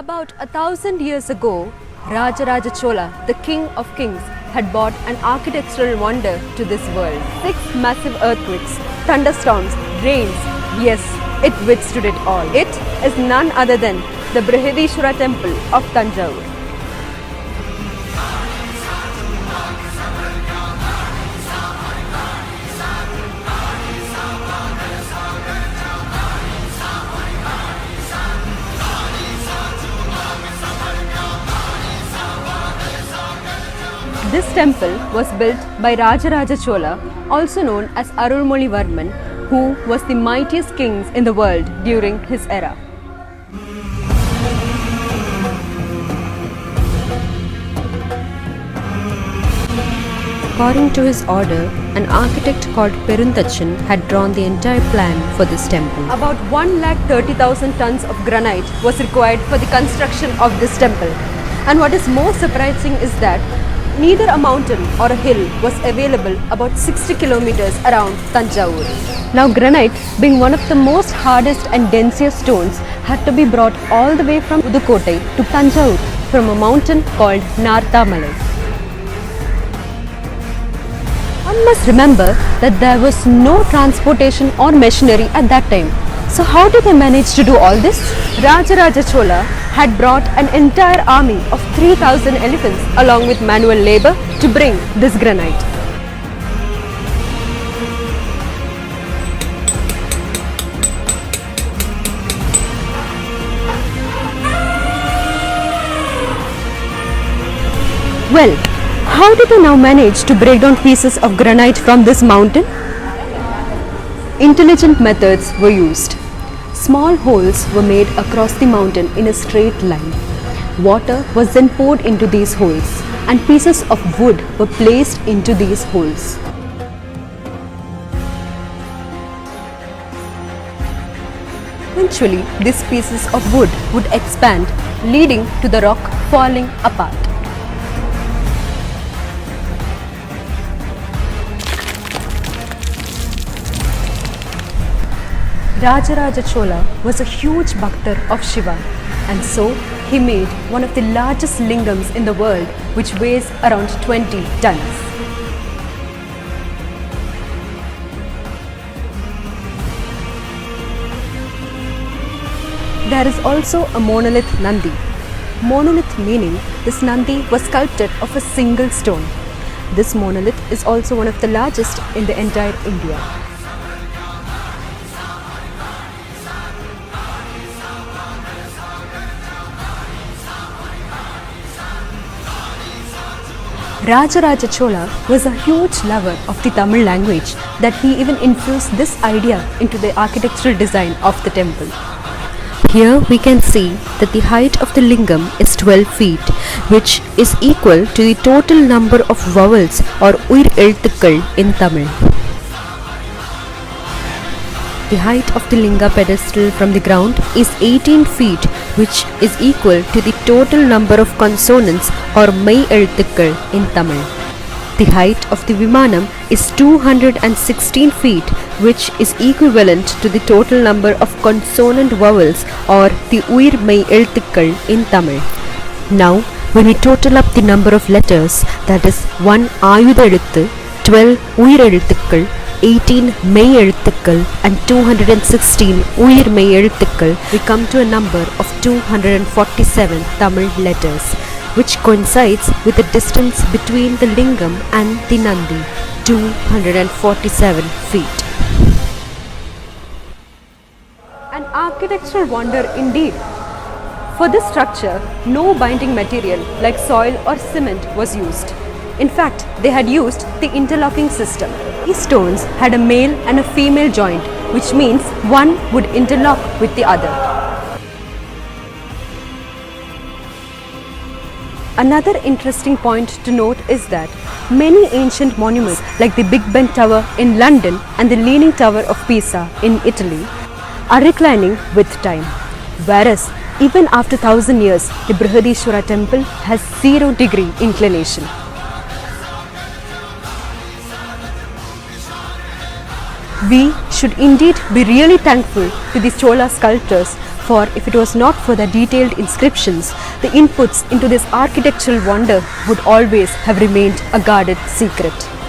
About 1,000 years ago, Rajaraja Chola, the king of kings, had brought an architectural wonder to this world. 6 massive earthquakes, thunderstorms, rains, yes, it withstood it all. It is none other than the Brihadishwara temple of Tanjavur. This temple was built by Rajaraja Chola, also known as Arulmozhivarman, who was the mightiest kings in the world during his era. According to his order, an architect called Perunthachan had drawn the entire plan for this temple. About 1,30,000 tons of granite was required for the construction of this temple. And what is more surprising is that neither a mountain or a hill was available about 60 kilometers around Tanjavur. Now granite, being one of the most hardest and densiest stones, had to be brought all the way from Pudukkottai to Tanjavur from a mountain called Narthamalai. One must remember that there was no transportation or machinery at that time. So how did they manage to do all this? Rajaraja Chola had brought an entire army of 3,000 elephants along with manual labor to bring this granite. Well, how did they now manage to break down pieces of granite from this mountain? Intelligent methods were used. Small holes were made across the mountain in a straight line. Water was then poured into these holes, and pieces of wood were placed into these holes. Eventually, these pieces of wood would expand, leading to the rock falling apart. Rajaraja Chola was a huge bhaktar of Shiva, and so he made one of the largest lingams in the world, which weighs around 20 tons. There is also a monolith Nandi. Monolith meaning this Nandi was sculpted of a single stone. This monolith is also one of the largest in the entire India. Rajaraja Chola was a huge lover of the Tamil language that he even infused this idea into the architectural design of the temple. Here we can see that the height of the lingam is 12 feet, which is equal to the total number of vowels or uir elthukal in Tamil. The height of the linga pedestal from the ground is 18 feet, which is equal to the total number of consonants or Mai Elthukal in Tamil. The height of the Vimanam is 216 feet, which is equivalent to the total number of consonant vowels or the Uir Mai Elthukal in Tamil. Now, when we total up the number of letters, that is 1 Ayudha Eluthu, 12 Uir Elthukal, 18 Mai Elthukal and 216 Uir Mai Elthukal, we come to a number of 247 Tamil letters, which coincides with the distance between the lingam and the Nandi, 247 feet. An architectural wonder indeed. For this structure, no binding material like soil or cement was used. In fact, they had used the interlocking system. These stones had a male and a female joint, which means one would interlock with the other. Another interesting point to note is that many ancient monuments like the Big Ben Tower in London and the Leaning Tower of Pisa in Italy are reclining with time. Whereas, even after 1,000 years, the Brihadishwara temple has 0-degree inclination. We should indeed be really thankful to the Chola sculptors For if it was not for the detailed inscriptions, the inputs into this architectural wonder would always have remained a guarded secret.